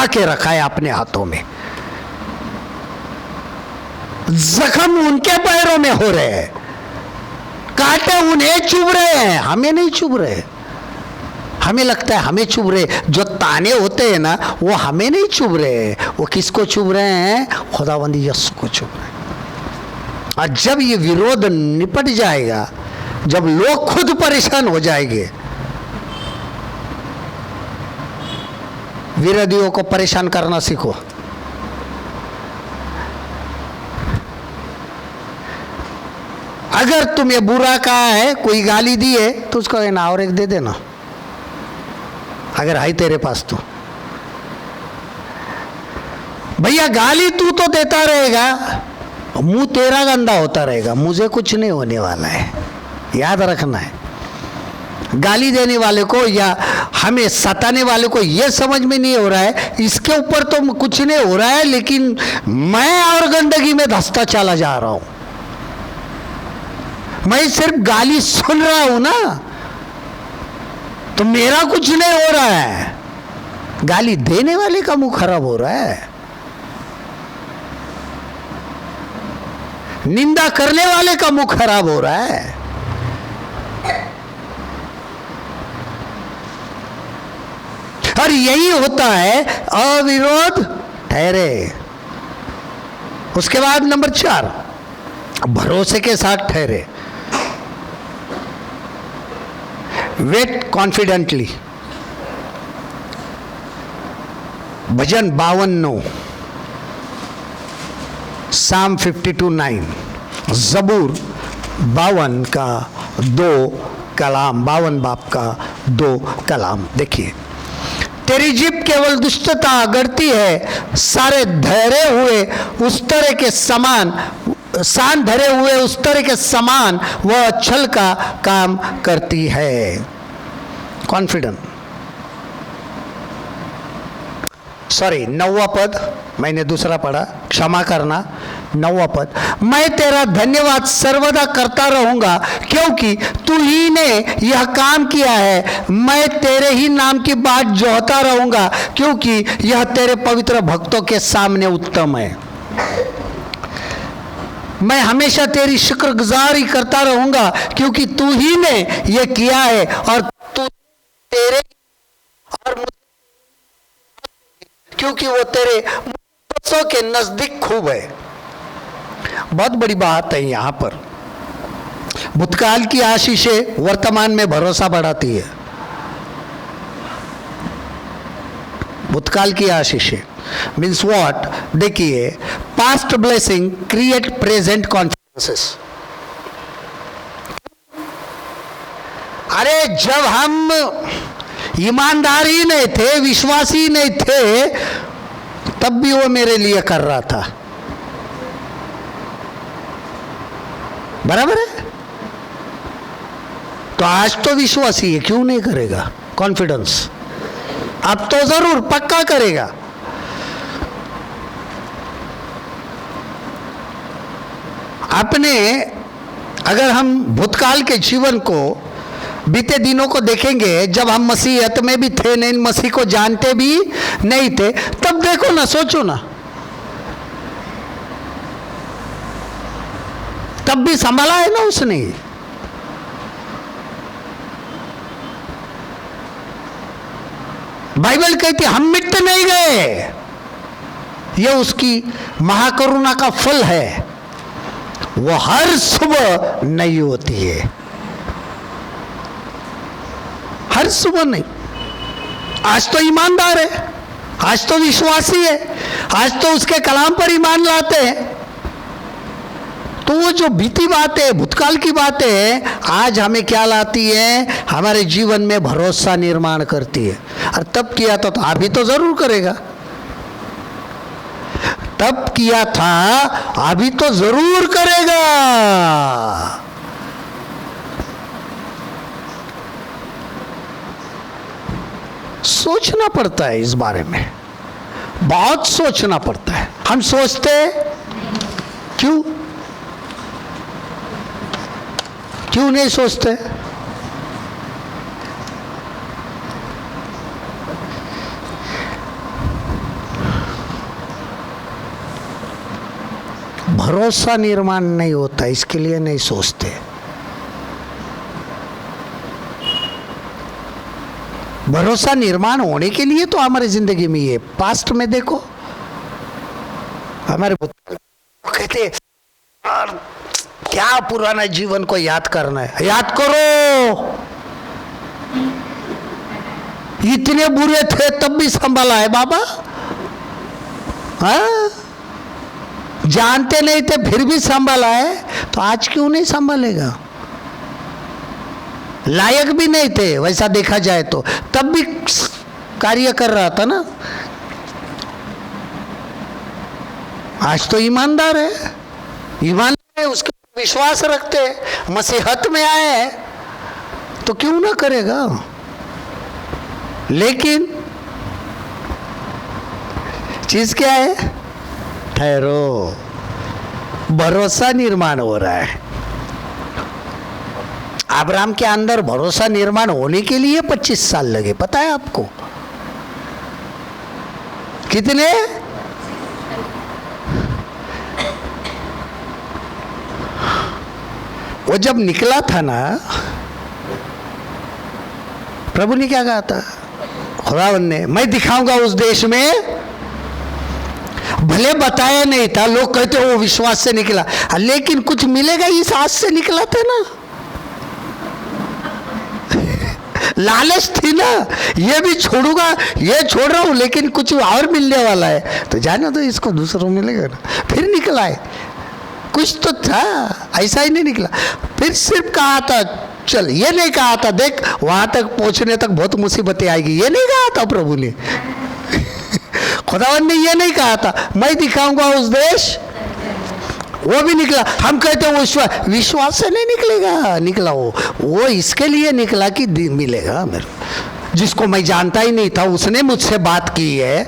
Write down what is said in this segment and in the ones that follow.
उठा के रखा है अपने हाथों में। जख्म उनके पैरों में हो रहे हैं, कांटे उन्हें चुभ रहे हैं, हमें नहीं चुभ रहे। हमें लगता है हमें चुभ रहे, जो ताने होते हैं ना वो हमें नहीं चुभ रहे, वो किसको चुभ रहे हैं? खुदावंदी यीशु को चुभ रहे हैं। और जब ये विरोध निपट जाएगा, जब लोग खुद परेशान हो जाएंगे, विरोधियों को परेशान करना सीखो। अगर तुम्हें बुरा कहा है, कोई गाली दी है, तो उसको ना और एक दे देना, अगर है तेरे पास तो। भैया गाली तू तो देता रहेगा, मुंह तेरा गंदा होता रहेगा, मुझे कुछ नहीं होने वाला है, याद रखना है। गाली देने वाले को या हमें सताने वाले को यह समझ में नहीं हो रहा है इसके ऊपर तो कुछ नहीं हो रहा है, लेकिन मैं और गंदगी में धंसता चला जा रहा हूं। मैं सिर्फ गाली सुन रहा हूं ना, तो मेरा कुछ नहीं हो रहा है, गाली देने वाले का मुंह खराब हो रहा है, निंदा करने वाले का मुंह खराब हो रहा है। और यही होता है अविरोध ठहरे। उसके बाद नंबर 4, भरोसे के साथ ठहरे। Wait confidently. भजन 52:9, साम 52:9, जबूर 52 का 2 कलाम, 52 बाप का 2 कलाम। देखिए, तेरी जीभ केवल दुष्टता गढ़ती है, सारे धरे हुए उस तरह के समान, सान धरे हुए उस तरह के समान वह छल का काम करती है। कॉन्फिडेंट, सॉरी 9वां पद मैंने दूसरा पढ़ा, क्षमा करना। 9वां पद, मैं तेरा धन्यवाद सर्वदा करता रहूंगा क्योंकि तू ही ने यह काम किया है। मैं तेरे ही नाम की बात जोहता रहूंगा क्योंकि यह तेरे पवित्र भक्तों के सामने उत्तम है। मैं हमेशा तेरी शुक्रगुजारी करता रहूंगा क्योंकि तू ही ने यह किया है और तू तेरे और क्योंकि वो तेरे मुझसे के नजदीक खूब है। बहुत बड़ी बात है यहां पर। भूतकाल की आशीषें वर्तमान में भरोसा बढ़ाती है। भूतकाल की आशीषें मीन्स व्हाट? देखिए, पास्ट ब्लेसिंग क्रिएट प्रेजेंट कॉन्फिडेंसेस। अरे जब हम ईमानदार ही नहीं थे, विश्वासी नहीं थे, तब भी वो मेरे लिए कर रहा था, बराबर है? तो आज तो विश्वासी है, क्यों नहीं करेगा? कॉन्फिडेंस अब तो जरूर पक्का करेगा। अपने अगर हम भूतकाल के जीवन को, बीते दिनों को देखेंगे, जब हम मसीहत में भी थे नहीं, मसीह को जानते भी नहीं थे, तब देखो ना, सोचो ना, तब भी संभाला है ना उसने। बाइबल कहती हम मिट नहीं गए, यह उसकी महाकरुणा का फल है। वो हर सुबह नई होती है, हर सुबह नहीं। आज तो ईमानदार है, आज तो विश्वासी है, आज तो उसके कलाम पर ईमान लाते हैं। तो वो जो बीती बातें, भूतकाल की बातें आज हमें क्या लाती है? हमारे जीवन में भरोसा निर्माण करती है। और तब किया तो अभी तो जरूर करेगा, तब किया था अभी तो जरूर करेगा। सोचना पड़ता है इस बारे में, बहुत सोचना पड़ता है। हम सोचते क्यों क्यों नहीं सोचते? भरोसा निर्माण नहीं होता, इसके लिए नहीं सोचते। भरोसा निर्माण होने के लिए तो हमारी जिंदगी में ये, पास्ट में देखो हमारे कहते यार क्या पुराना जीवन को याद करना है, याद करो इतने बुरे थे तब भी संभाला है बाबा। हाँ, जानते नहीं थे फिर भी संभाला है, तो आज क्यों नहीं संभालेगा? लायक भी नहीं थे वैसा देखा जाए तो, तब भी कार्य कर रहा था ना। आज तो ईमानदार है, ईमानदार है, उसके विश्वास रखते हैं, मसीहत में आए हैं तो क्यों ना करेगा। लेकिन चीज क्या है? ठहरो, भरोसा निर्माण हो रहा है। अब्राहम के अंदर भरोसा निर्माण होने के लिए 25 साल लगे, पता है आपको? कितने? वो जब निकला था ना, प्रभु ने क्या कहा था? खुदावंद ने, मैं दिखाऊंगा उस देश में। भले बताया नहीं था, लोग कहते वो विश्वास से निकला, लेकिन कुछ मिलेगा इस आस से निकला था ना। लालच थी ना, ये भी छोड़ूंगा, ये छोड़ रहा हूं, लेकिन कुछ और मिलने वाला है तो जाना तो इसको दूसरों मिलेगा ना। फिर निकला है, कुछ तो था, ऐसा ही नहीं निकला। फिर सिर्फ कहा था चल, ये नहीं कहा था देख वहां तक पहुंचने तक बहुत मुसीबतें आएगी, ये नहीं कहा था प्रभु ने। खुदावन ने ये नहीं कहा था मैं दिखाऊंगा उस देश, वो भी निकला। हम कहते हैं विश्वास से नहीं निकलेगा, निकला वो इसके लिए निकला कि मिलेगा मेरे, जिसको मैं जानता ही नहीं था उसने मुझसे बात की है।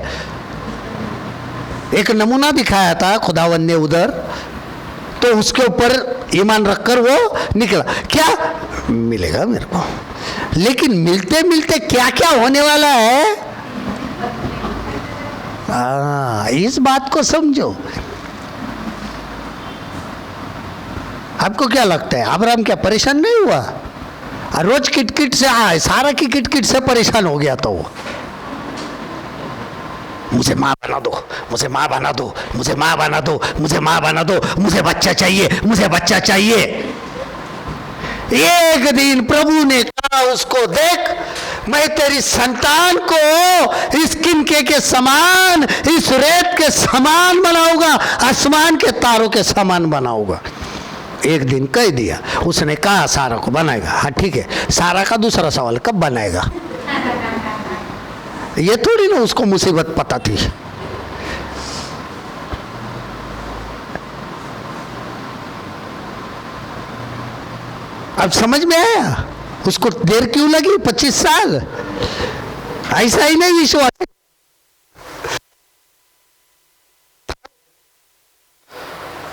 एक नमूना दिखाया था खुदावन ने उधर, तो उसके ऊपर ईमान रखकर वो निकला। क्या मिलेगा मेरे को, लेकिन मिलते मिलते क्या क्या होने वाला है, इस बात को समझो। आपको क्या लगता है अब्राहम क्या परेशान नहीं हुआ? रोज किटकिट से सारा की किटकिट से परेशान हो गया था वो। मुझे माँ बना दो, मुझे माँ बना दो, मुझे माँ बना दो, मुझे माँ बना दो, मुझे बच्चा चाहिए, मुझे बच्चा चाहिए। एक दिन प्रभु ने कहा उसको, देख मैं तेरी संतान को इस किनके के समान, इस रेत के समान बनाऊंगा, आसमान के तारों के समान बनाऊंगा। एक दिन कह दिया, उसने कहा सारा को बनाएगा। हाँ ठीक है, सारा का दूसरा सवाल कब बनाएगा? ये थोड़ी ना उसको मुसीबत पता थी। अब समझ में आया उसको देर क्यों लगी? 25 साल। ऐसा ही नहीं विश्वास,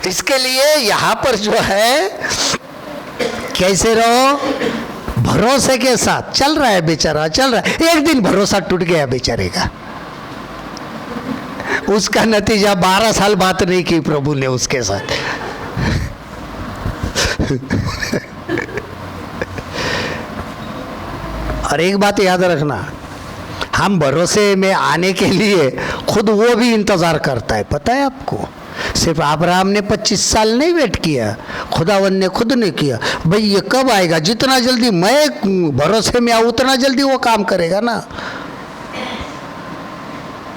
इसके लिए यहां पर जो है कैसे रहो, भरोसे के साथ चल रहा है बेचारा, चल रहा है। एक दिन भरोसा टूट गया बेचारे का, उसका नतीजा 12 साल बात नहीं की प्रभु ने उसके साथ। और एक बात याद रखना, हम भरोसे में आने के लिए खुद वो भी इंतजार करता है, पता है आपको? सिर्फ अब्राहम ने 25 साल नहीं वेट किया, खुदावन ने खुद ने किया। भाई ये कब आएगा? जितना जल्दी मैं भरोसे में आऊं उतना जल्दी वो काम करेगा ना।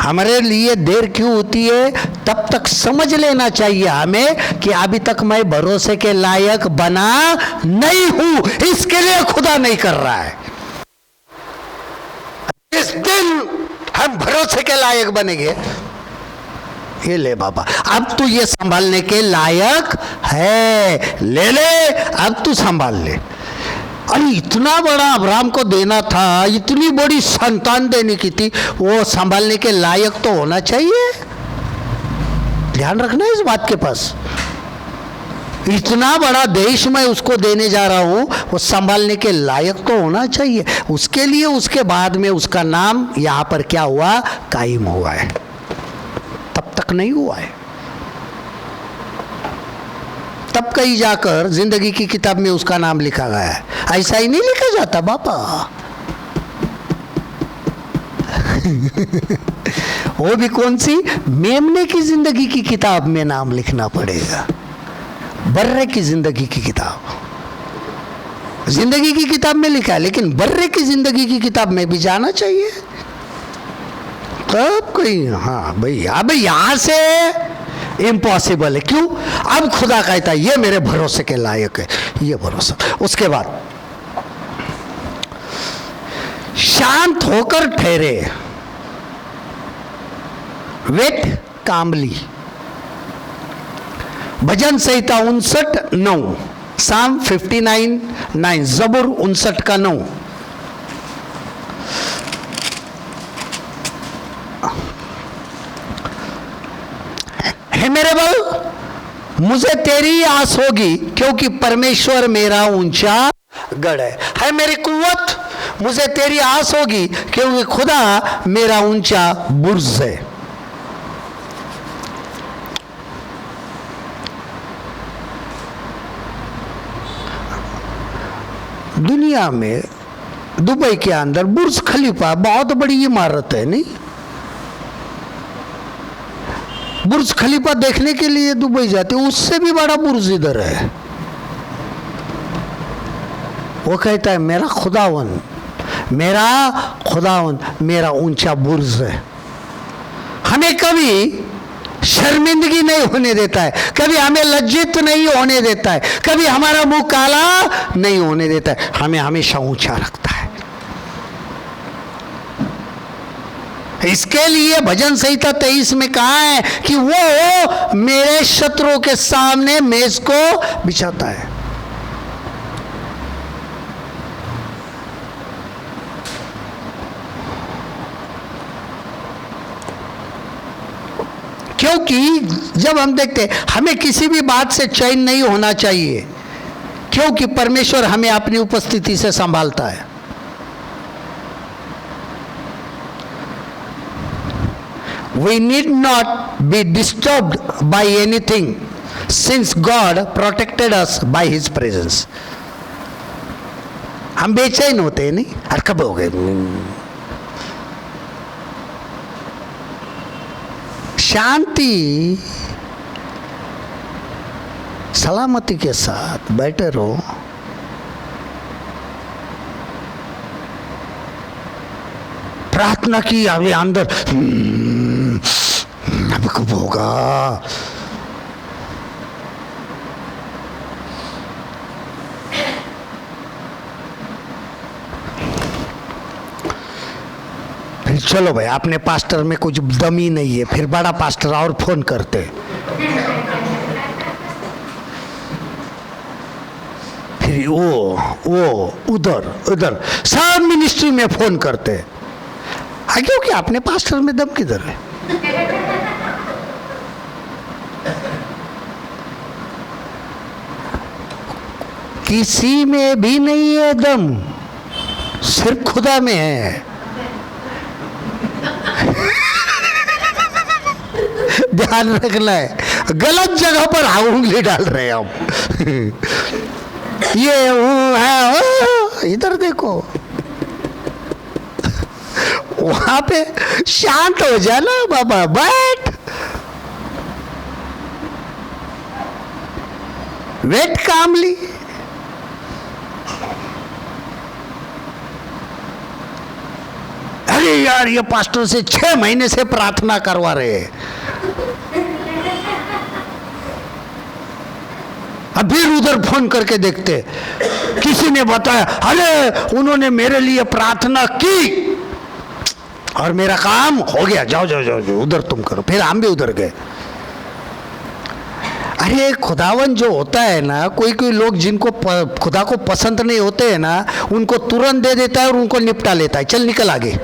हमारे लिए देर क्यों होती है? तब तक समझ लेना चाहिए हमें कि अभी तक मैं भरोसे के लायक बना नहीं हूं, इसके लिए खुदा नहीं कर रहा है। इस दिन हम भरोसे के लायक बनेंगे, ये ले बाबा अब तू ये संभालने के लायक है, ले ले अब तू संभाल ले। अरे इतना बड़ा अब्राहम को देना था, इतनी बड़ी संतान देने की थी, वो संभालने के लायक तो होना चाहिए। ध्यान रखना इस बात के पास, इतना बड़ा देश मैं उसको देने जा रहा हूं, वो संभालने के लायक तो होना चाहिए। उसके लिए उसके बाद में उसका नाम यहां पर क्या हुआ? कायम हुआ है, तब तक नहीं हुआ है। तब कहीं जाकर जिंदगी की किताब में उसका नाम लिखा गया है। ऐसा ही नहीं लिखा जाता बापा। वो भी कौन सी? मेमने की जिंदगी की किताब में नाम लिखना पड़ेगा। बर्रे की जिंदगी की किताब, जिंदगी की किताब में लिखा है, लेकिन बर्रे की जिंदगी की किताब में भी जाना चाहिए। तब कोई हाँ भाई, अब यहां से इम्पॉसिबल है। क्यों? अब खुदा कहता है ये मेरे भरोसे के लायक है, ये भरोसा। उसके बाद शांत होकर ठहरे, वेट कामली। भजन संहिता 59:9, साम 59:9, जबूर 59 का 9। हे मेरे बल, मुझे तेरी आस होगी, क्योंकि परमेश्वर मेरा ऊंचा गढ़ है मेरी कुव्वत, मुझे तेरी आस होगी, क्योंकि खुदा मेरा ऊंचा बुर्ज है। दुनिया में दुबई के अंदर बुर्ज खलीफा बहुत बड़ी इमारत है, नहीं? बुर्ज खलीफा देखने के लिए दुबई जाते, उससे भी बड़ा बुर्ज इधर है। वो कहता है मेरा खुदावन मेरा ऊंचा बुर्ज है। हमें कभी शर्मिंदगी नहीं होने देता है, कभी हमें लज्जित नहीं होने देता है, कभी हमारा मुंह काला नहीं होने देता है, हमें हमेशा ऊंचा रखता है। इसके लिए भजन संहिता 23 में कहा है कि वो मेरे शत्रुओं के सामने मेज को बिछाता है। क्योंकि जब हम देखते हमें किसी भी बात से चैन नहीं होना चाहिए, क्योंकि परमेश्वर हमें अपनी उपस्थिति से संभालता है। We need not be disturbed by anything, since God protected us by His presence. हम बेचैन होते हैं, नहीं? अरे कब हो गए? शांति सलामती के साथ बैठे रहो। प्रार्थना की, अभी अंदर अब कब होगा? फिर चलो भाई, अपने पास्टर में कुछ दम ही नहीं है, फिर बड़ा पास्टर और फोन करते, फिर वो उधर सब मिनिस्ट्री में फोन करते। क्योंकि अपने पास्टर में दम किधर है? किसी में भी नहीं है दम, सिर्फ खुदा में है। ध्यान रखना है, गलत जगह पर उंगली डाल रहे हैं हम। ये है, इधर देखो, वहां पे शांत हो जाना बाबा, बैठ, वेट कामली। अरे यार, ये पास्टर से 6 महीने से प्रार्थना करवा रहे हैं, अब फिर उधर फोन करके देखते, किसी ने बताया अरे उन्होंने मेरे लिए प्रार्थना की और मेरा काम हो गया, जाओ जाओ जाओ जाओ उधर तुम करो। फिर हम भी उधर गए। अरे खुदावन जो होता है ना, कोई कोई लोग जिनको खुदा को पसंद नहीं होते हैं ना, उनको तुरंत दे देता है और उनको निपटा लेता है, चल निकल आगे।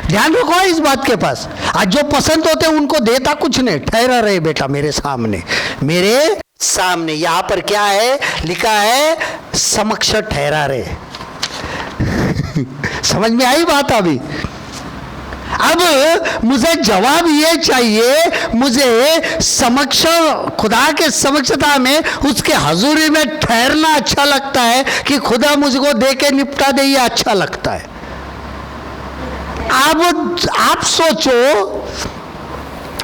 ध्यान रखो इस बात के पास, आज जो पसंद होते हैं उनको देता कुछ नहीं, ठहरा रहे बेटा मेरे सामने, मेरे सामने। यहां पर क्या है लिखा है? समक्ष ठहरा रहे। समझ में आई बात? अभी अब मुझे जवाब ये चाहिए, मुझे समक्ष खुदा के समक्षता में उसके हजूरी में ठहरना अच्छा लगता है कि खुदा मुझको दे के निपटा दे, ये अच्छा लगता है। आप सोचो,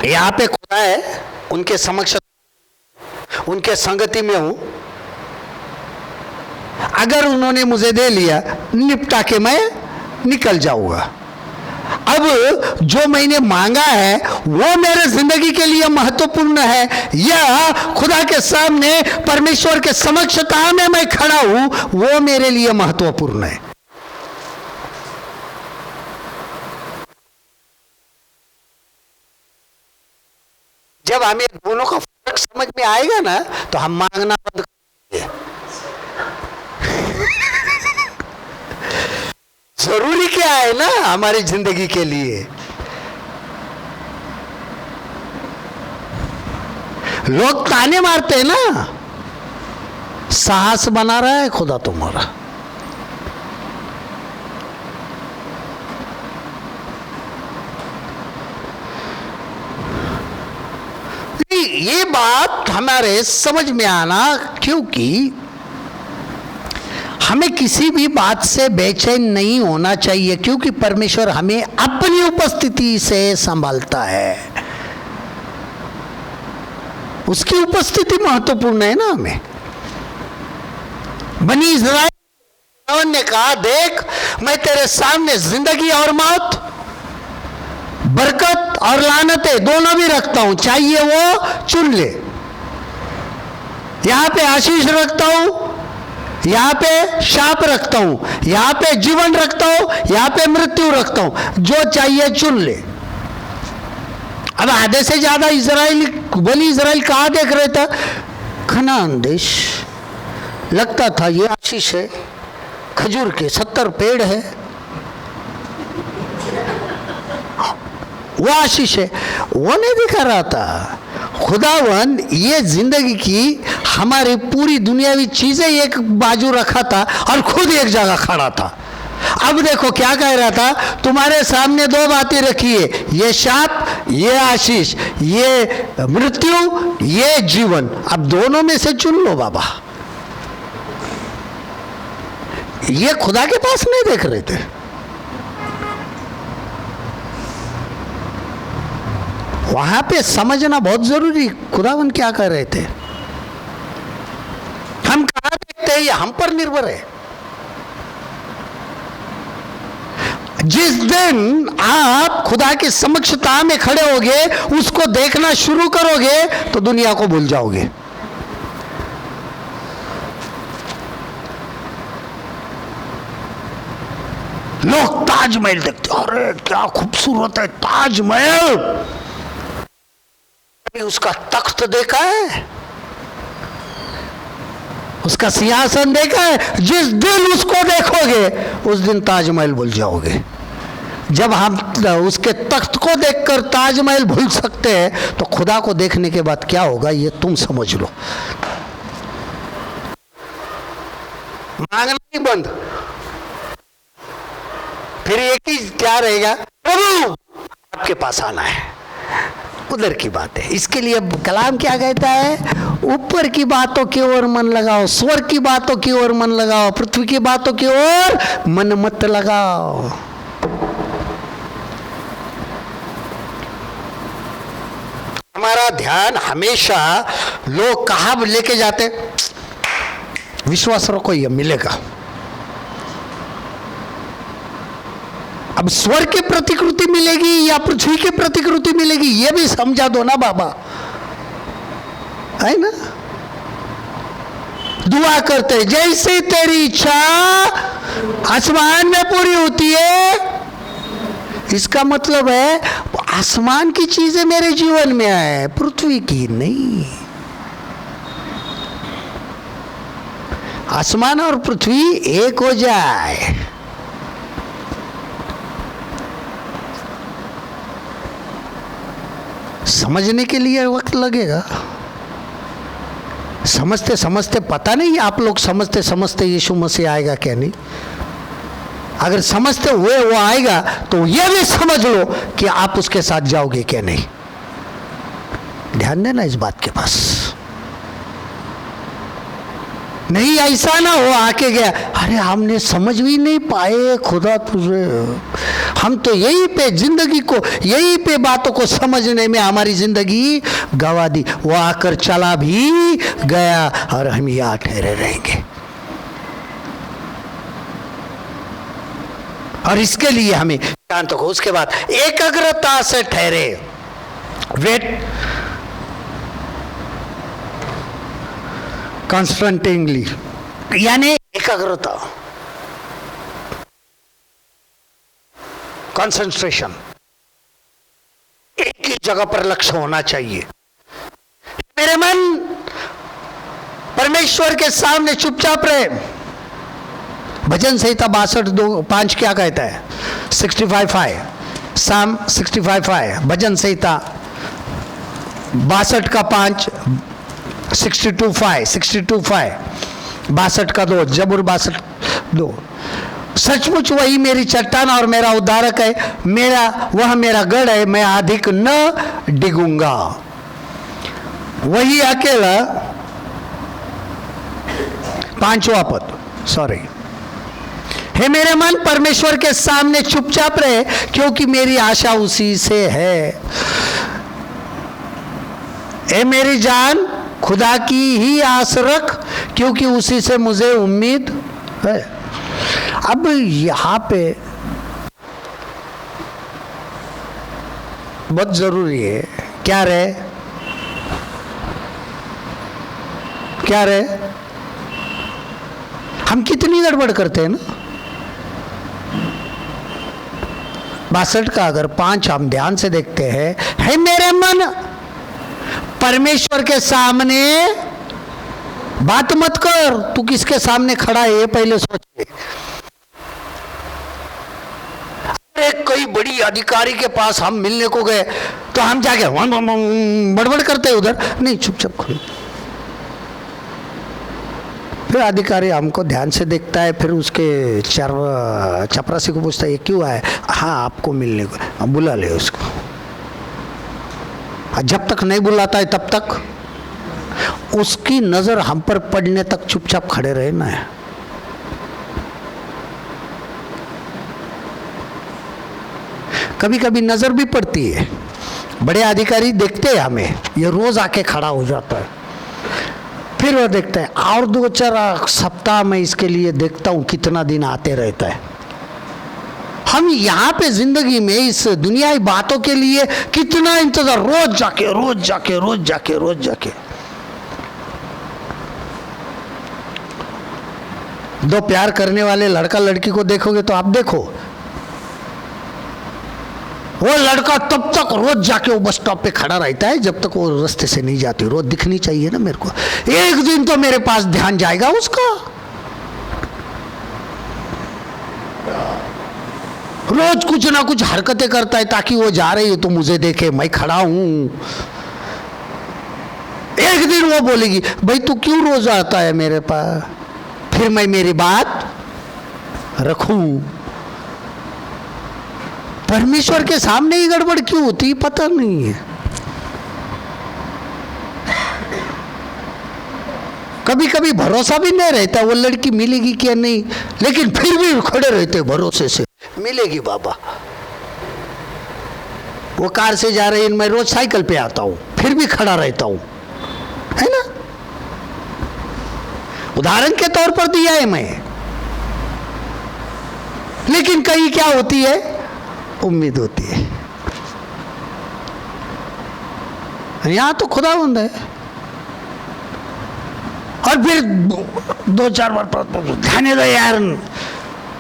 यहां पे खुदा है, उनके समक्ष उनके संगति में हूं, अगर उन्होंने मुझे दे लिया, निपटा के मैं निकल जाऊंगा। अब जो मैंने मांगा है वो मेरे जिंदगी के लिए महत्वपूर्ण है, या खुदा के सामने परमेश्वर के समक्षता में मैं खड़ा हूं वो मेरे लिए महत्वपूर्ण है। जब हमें दोनों का फर्क समझ में आएगा ना, तो हम मांगना बंद कर देंगे। जरूरी क्या है ना हमारी जिंदगी के लिए। लोग ताने मारते हैं ना, साहस बना रहा है खुदा तुम्हारा। ये बात हमारे समझ में आना, क्योंकि हमें किसी भी बात से बेचैन नहीं होना चाहिए, क्योंकि परमेश्वर हमें अपनी उपस्थिति से संभालता है। उसकी उपस्थिति महत्वपूर्ण है ना हमें। बनी इस्राएल ने कहा, देख मैं तेरे सामने जिंदगी और मौत, बरकत और लानतें दोनों भी रखता हूं, चाहिए वो चुन ले। यहां पे आशीष रखता हूं, यहां पे शाप रखता हूं, यहां पे जीवन रखता हूं, यहां पे मृत्यु रखता हूं, जो चाहिए चुन ले। अब आधे से ज्यादा इजराइल, बनी इजराइल कहां देख रहे थे? कनान देश। लगता था ये आशीष है, खजूर के 70 पेड़ है, वो आशीष है, वो नहीं दिखा रहा था। खुदावन ये जिंदगी की हमारी पूरी दुनियावी चीजें एक बाजू रखा था और खुद एक जगह खड़ा था। अब देखो क्या कह रहा था, तुम्हारे सामने दो बातें रखी है, ये शाप, ये आशीष, ये मृत्यु, ये जीवन। अब दोनों में से चुन लो बाबा। ये खुदा के पास नहीं देख रहे थे। वहां पे समझना बहुत जरूरी, खुदावन क्या कर रहे थे। हम कहां देखते हैं, ये हम पर निर्भर है। जिस दिन आप खुदा की समक्षता में खड़े होगे, उसको देखना शुरू करोगे, तो दुनिया को भूल जाओगे। लोग ताजमहल देखते, अरे क्या खूबसूरत है ताजमहल, उसका तख्त देखा है, उसका सिंहासन देखा है। जिस दिन उसको देखोगे उस दिन ताजमहल भूल जाओगे। जब हम उसके तख्त को देखकर ताजमहल भूल सकते हैं, तो खुदा को देखने के बाद क्या होगा ये तुम समझ लो। मांगना ही बंद, फिर एक ही क्या रहेगा, प्रभु आपके पास आना है। उधर की बात है। इसके लिए कलाम क्या कहता है, ऊपर की बातों की ओर मन लगाओ, स्वर्ग की बातों की ओर मन लगाओ, पृथ्वी की बातों की ओर मन मत लगाओ। हमारा ध्यान हमेशा लोग कहां लेके जाते, विश्वास रखो ये मिलेगा। अब स्वर्ग की प्रतिकृति मिलेगी या पृथ्वी की प्रतिकृति मिलेगी, ये भी समझा दो ना बाबा, है ना। दुआ करते जैसे तेरी इच्छा आसमान में पूरी होती है, इसका मतलब है आसमान की चीजें मेरे जीवन में आए, पृथ्वी की नहीं। आसमान और पृथ्वी एक हो जाए। समझने के लिए वक्त लगेगा। समझते समझते, पता नहीं आप लोग समझते समझते यीशु मसीह आएगा क्या नहीं। अगर समझते हुए वो आएगा तो ये भी समझ लो कि आप उसके साथ जाओगे क्या नहीं। ध्यान देना इस बात के पास। नहीं ऐसा ना हो आके गया, अरे हमने समझ भी नहीं पाए खुदा तुझे, हम तो यही पे जिंदगी को, यही पे बातों को समझने में हमारी जिंदगी गवा दी। वो आकर चला भी गया और हम यहाँ ठहरे रहेंगे। और इसके लिए हमें शांत हो, उसके बाद एकाग्रता से ठहरे। वेट कॉन्स्टेंटली, यानी एकाग्रता, कंसंट्रेशन, एक ही जगह पर लक्ष्य होना चाहिए। मेरे मन परमेश्वर के सामने चुपचाप रहे। भजन संहिता 62:5 क्या कहता है? 65:5, साम 65:5, भजन संहिता 62:5, 62:5, 62:5, 62 जबूर 62। सचमुच वही मेरी चट्टान और मेरा उद्धारक है, वह मेरा गढ़ है, मैं अधिक न डिगूंगा। वही अकेला, 5वां पद, सॉरी। हे मेरे मन परमेश्वर के सामने चुपचाप रहे, क्योंकि मेरी आशा उसी से है। हे मेरी जान खुदा की ही आस रख, क्योंकि उसी से मुझे उम्मीद है। अब यहां पे बहुत जरूरी है, क्या रहे, क्या रहे? हम कितनी गड़बड़ करते हैं ना। 62 का अगर 5 हम ध्यान से देखते हैं, है मेरे मन परमेश्वर के सामने बात मत कर। तू किसके सामने खड़ा है ये पहले सोच। अरे कोई बड़ी अधिकारी के पास हम मिलने को गए तो हम जाके बड़बड़ करते उधर नहीं, चुपचाप खड़े। फिर अधिकारी हमको ध्यान से देखता है, फिर उसके चपरासी को पूछता है ये क्यों आया? हाँ आपको मिलने को, बुला ले उसको। जब तक नहीं बुलाता है तब तक उसकी नजर हम पर पड़ने तक चुपचाप खड़े रहना है। कभी कभी नजर भी पड़ती है, बड़े अधिकारी देखते हैं हमें, ये रोज आके खड़ा हो जाता है, फिर वो देखता है और 2-4 सप्ताह में इसके लिए देखता हूं कितना दिन आते रहता है। हम यहाँ पे जिंदगी में इस दुनियाई बातों के लिए कितना इंतजार, रोज जाके रोज जाके रोज जाके रोज जाके। दो प्यार करने वाले लड़का लड़की को देखोगे तो आप देखो, वो लड़का तब तक रोज जाके वो बस स्टॉप पे खड़ा रहता है जब तक वो रास्ते से नहीं जाती। रोज दिखनी चाहिए ना मेरे को, एक दिन तो मेरे पास ध्यान जाएगा उसका। रोज कुछ ना कुछ हरकतें करता है ताकि वो जा रही है तो मुझे देखे, मैं खड़ा हूं। एक दिन वो बोलेगी भाई तू क्यों रोज आता है मेरे पास, फिर मैं मेरी बात रखूं। परमेश्वर के सामने ही गड़बड़ क्यों होती पता नहीं है। कभी कभी भरोसा भी नहीं रहता वो लड़की मिलेगी क्या नहीं, लेकिन फिर भी खड़े रहते भरोसे से, मिलेगी बाबा। वो कार से जा रही है, मैं रोज साइकिल पे आता हूं, फिर भी खड़ा रहता हूं, है ना। उदाहरण के तौर पर दिया है मैं, लेकिन कहीं क्या होती है, उम्मीद होती है। यहां तो खुदावंद है, और फिर 2-4 बार ध्यान दो यार,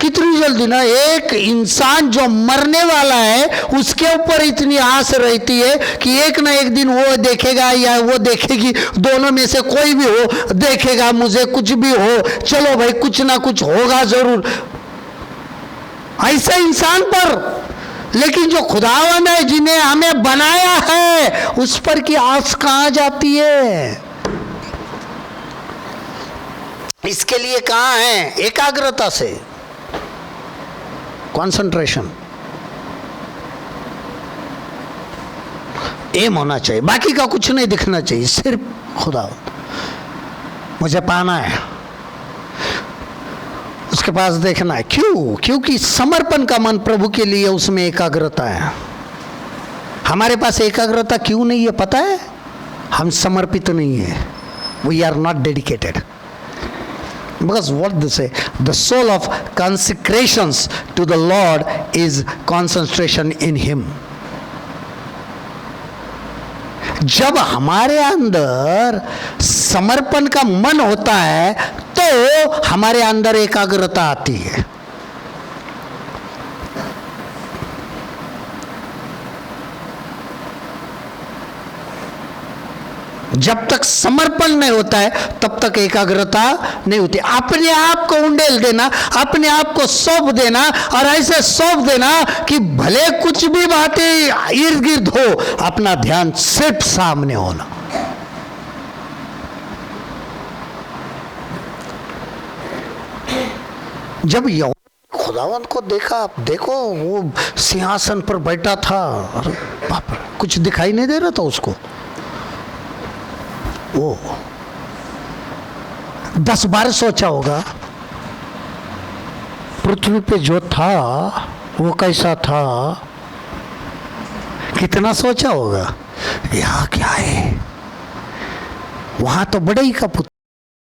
कितनी जल्दी ना एक इंसान जो मरने वाला है उसके ऊपर इतनी आस रहती है कि एक ना एक दिन वो देखेगा या वो देखेगी, दोनों में से कोई भी हो देखेगा मुझे, कुछ भी हो, चलो भाई कुछ ना कुछ होगा जरूर, ऐसे इंसान पर। लेकिन जो खुदावन है जिन्हें हमें बनाया है उस पर की आस कहां जाती है। इसके लिए कहां है, एकाग्रता से। कंसंट्रेशन, एम होना चाहिए, बाकी का कुछ नहीं दिखना चाहिए, सिर्फ खुदा मुझे पाना है, उसके पास देखना है। क्यों? क्योंकि समर्पण का मन प्रभु के लिए, उसमें एकाग्रता है। हमारे पास एकाग्रता क्यों नहीं है पता है? हम समर्पित नहीं है, we are not dedicated. Because what they say, the soul of consecrations to the Lord is concentration in Him. जब हमारे अंदर समर्पण का मन होता है तो हमारे अंदर एकाग्रता आती है। जब तक समर्पण नहीं होता है तब तक एकाग्रता नहीं होती। अपने आप को उंडेल देना, अपने आप को सौंप देना, और ऐसे सौंप देना कि भले कुछ भी बातें इर्द गिर्द हो, अपना ध्यान सिर्फ सामने होना। जब यहोवा खुदावंद को देखा, आप देखो वो सिंहासन पर बैठा था, और बाप रे, कुछ दिखाई नहीं दे रहा था उसको। वो 10 बार सोचा होगा पृथ्वी पे जो था वो कैसा था, कितना सोचा होगा, यहाँ क्या है, वहां तो बड़े ही का पुत्र